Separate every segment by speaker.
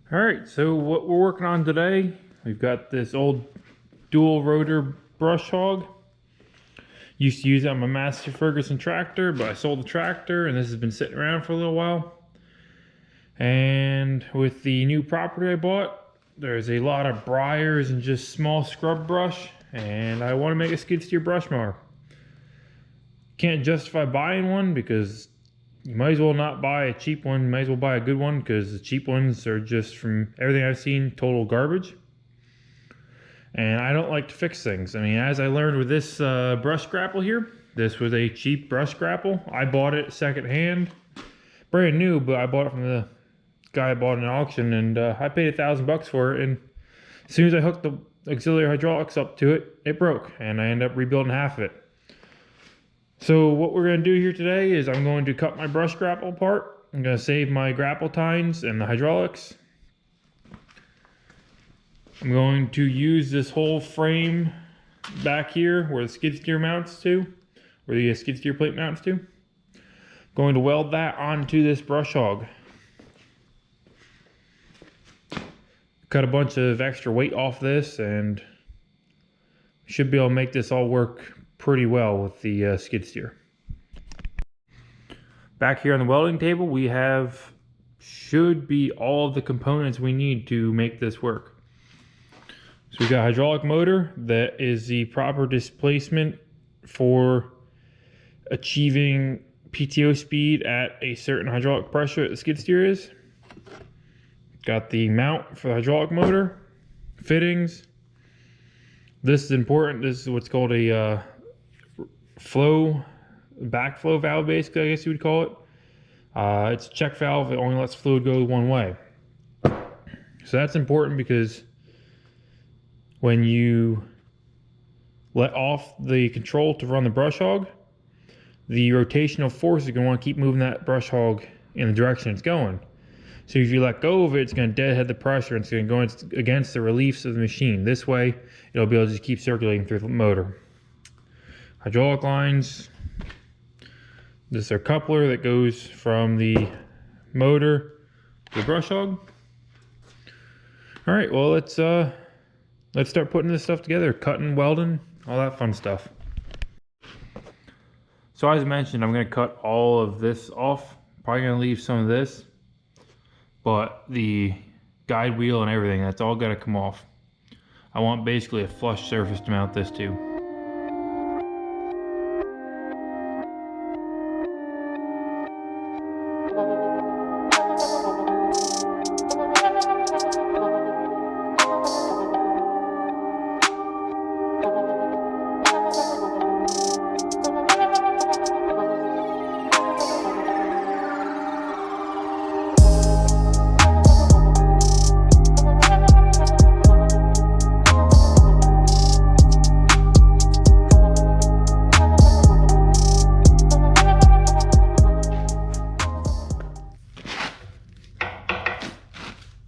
Speaker 1: All right, so what we're working on today, we've got this old dual rotor brush hog. Used to use it on my Master Ferguson tractor, but I sold the tractor and this has been sitting around for a little while. And with the new property I bought, there's a lot of briars and just small scrub brush, and I want to make a skid steer brush mower. Can't justify buying one because you might as well not buy a cheap one. You might as well buy a good one because the cheap ones are just, from everything I've seen, total garbage. And I don't like to fix things. I mean, as I learned with this brush grapple here, this was a cheap brush grapple. I bought it secondhand, brand new, but I bought it from the guy I bought in an auction, and I paid $1,000 for it. And as soon as I hooked the auxiliary hydraulics up to it, it broke, and I ended up rebuilding half of it. So what we're going to do here today is I'm going to cut my brush grapple apart. I'm going to save my grapple tines and the hydraulics. I'm going to use this whole frame back here where the skid steer mounts to, where the skid steer plate mounts to. Going to weld that onto this brush hog. Cut a bunch of extra weight off this and should be able to make this all work pretty well with the skid steer. Back here on the welding table we have, should be all of the components we need to make this work. So we got a hydraulic motor that is the proper displacement for achieving PTO speed at a certain hydraulic pressure that the skid steer is. Got the mount for the hydraulic motor, fittings. This is important. This is what's called a backflow valve, basically, I guess you would call it. It's a check valve. It only lets fluid go one way. So that's important because when you let off the control to run the brush hog, the rotational force is going to want to keep moving that brush hog in the direction it's going. So if you let go of it, it's going to deadhead the pressure and it's going to go against the reliefs of the machine. This way, it'll be able to just keep circulating through the motor. Hydraulic lines. This is our coupler that goes from the motor to the brush hog. All right, well, let's start putting this stuff together, cutting, welding, all that fun stuff. So as mentioned, I'm going to cut all of this off. Probably going to leave some of this, but the guide wheel and everything, that's all got to come off. I want basically a flush surface to mount this to.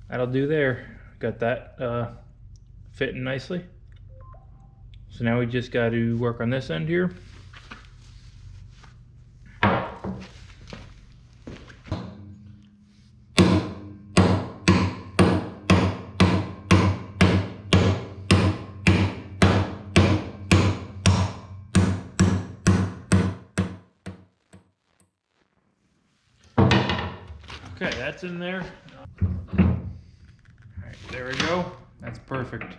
Speaker 1: That'll do there. Got that fitting nicely. So now we just got to work on this end here. Okay, that's in there. Alright, there we go. That's perfect.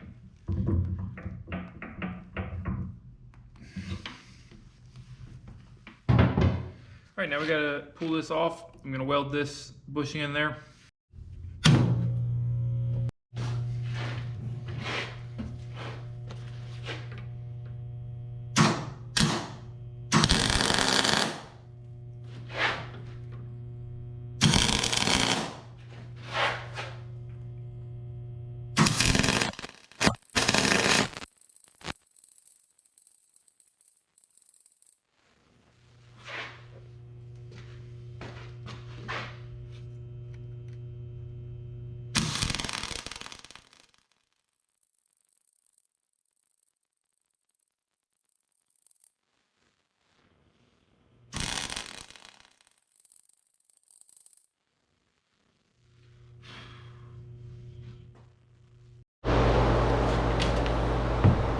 Speaker 1: Alright, now we gotta pull this off. I'm gonna weld this bushing in there.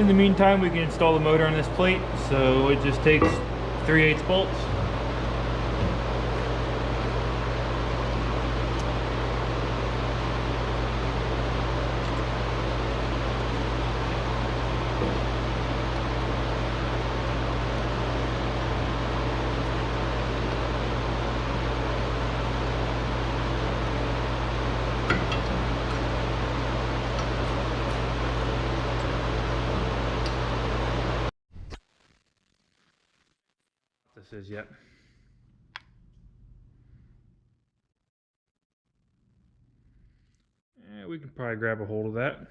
Speaker 1: In the meantime, we can install the motor on this plate. So it just takes 3/8 bolts. This is yet. Yeah, we can probably grab a hold of that.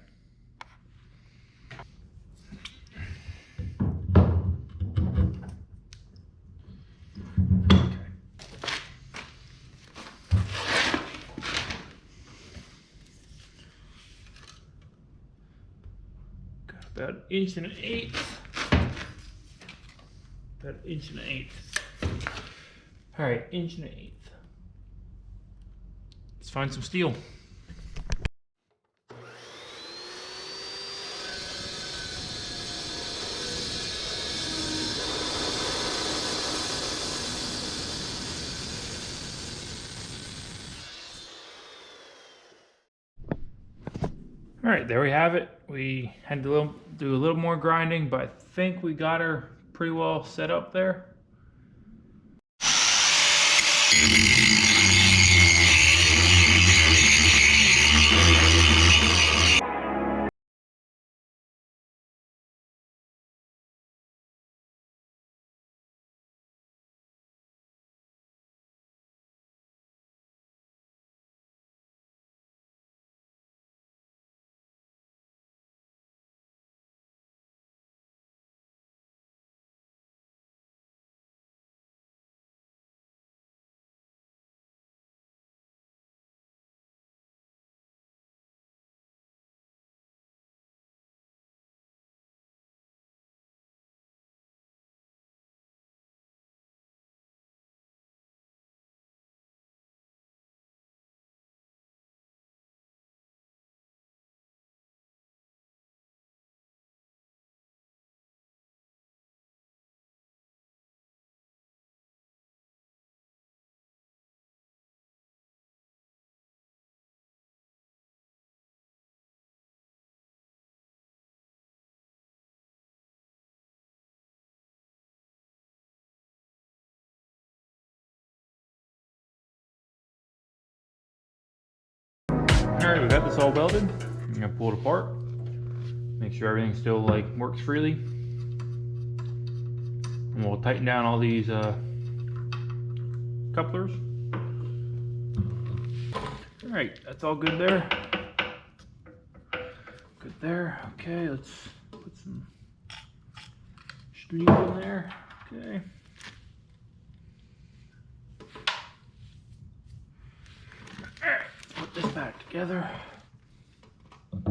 Speaker 1: Got about 1.1 inches. About 1.1 inches. All right, 1.1 inches. Let's find some steel. All right, there we have it. We had to do a little more grinding, but I think we got her pretty well set up there. All right, we got this all welded. I'm gonna pull it apart. Make sure everything still works freely. And we'll tighten down all these couplers. All right, that's all good there. Good there. Okay, let's put some steel in there. Okay. All right, put this back together. A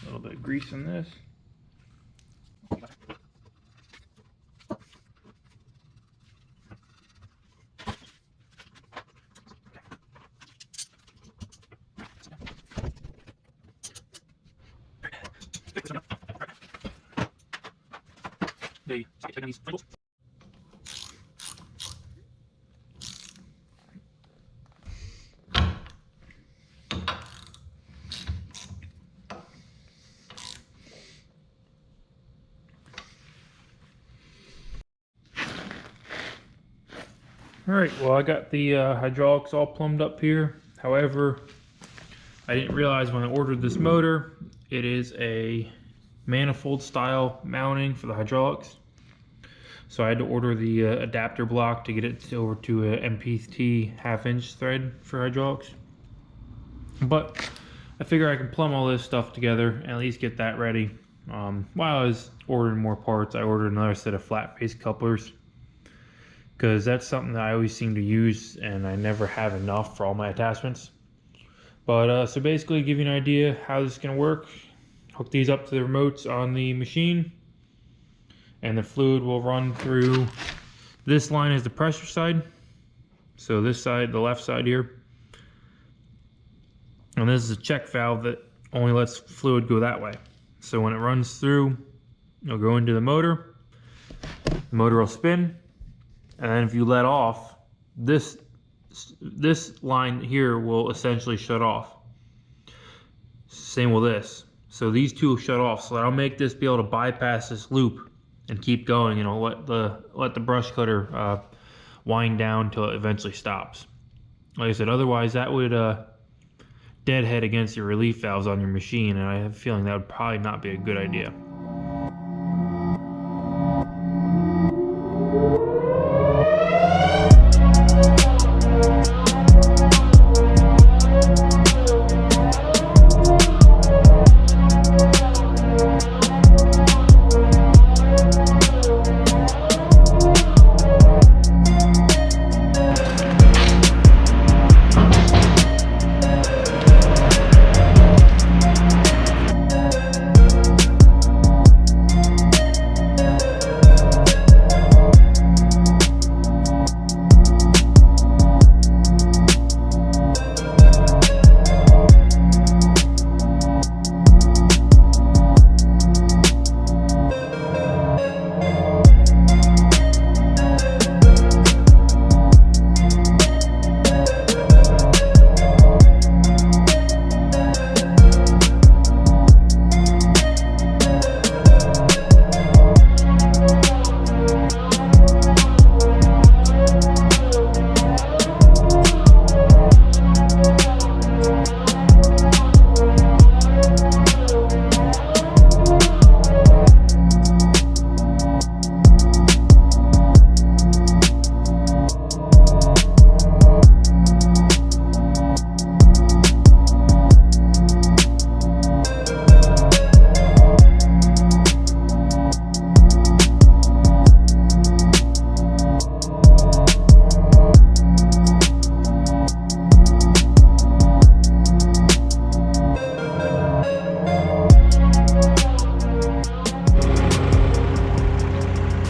Speaker 1: little bit of grease in this. All right, well, I got the hydraulics all plumbed up here. However, I didn't realize when I ordered this motor, it is a manifold style mounting for the hydraulics. So I had to order the adapter block to get it over to a MPT 1/2 inch thread for hydraulics. But I figure I can plumb all this stuff together and at least get that ready. While I was ordering more parts, I ordered another set of flat face couplers, because that's something that I always seem to use and I never have enough for all my attachments. But so basically, give you an idea how this is going to work. Hook these up to the remotes on the machine, and the fluid will run through This line is the pressure side. So this side, the left side here. And this is a check valve that only lets fluid go that way. So when it runs through, it'll go into the motor will spin, and then if you let off, this line here will essentially shut off. Same with this. So these two will shut off, so that'll make this be able to bypass this loop and keep going, you know, let the brush cutter wind down till it eventually stops. Like I said, otherwise that would deadhead against your relief valves on your machine, and I have a feeling that would probably not be a good idea.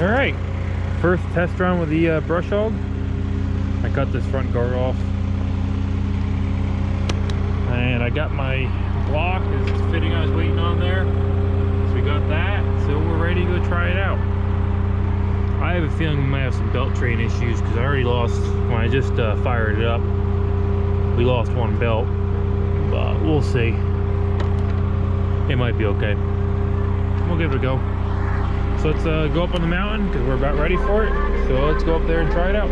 Speaker 1: Alright, first test run with the brush hog. I cut this front guard off. And I got my block, it's fitting I was waiting on there. So we got that, so we're ready to go try it out. I have a feeling we might have some belt train issues because I already lost, when I just fired it up, we lost one belt. But we'll see. It might be okay. We'll give it a go. So let's go up on the mountain because we're about ready for it. So let's go up there and try it out.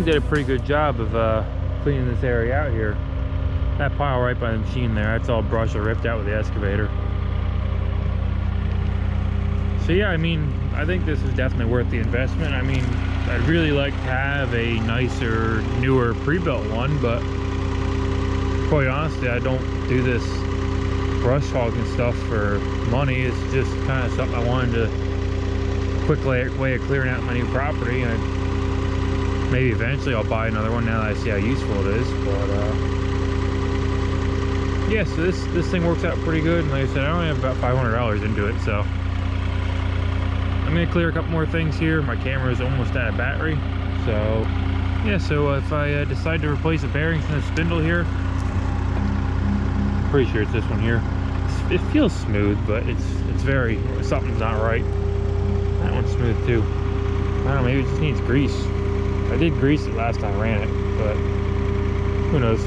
Speaker 1: did a pretty good job of cleaning this area out here. That pile right by the machine there, that's all brush I ripped out with the excavator. So yeah, I mean, I think this is definitely worth the investment. I mean, I'd really like to have a nicer, newer pre-built one, but quite honestly, I don't do this brush hogging stuff for money. It's just kind of something I wanted to quick way of clearing out my new property, and maybe eventually I'll buy another one now that I see how useful it is. But yeah, so this thing works out pretty good, and like I said, I only have about $500 into it, so I'm gonna clear a couple more things here. My camera is almost out of battery, so yeah. So if I decide to replace the bearings in the spindle here, I'm pretty sure it's this one here. It feels smooth, but it's very, something's not right. That one's smooth too. I don't know, maybe it just needs grease. I did grease it last time I ran it, but who knows.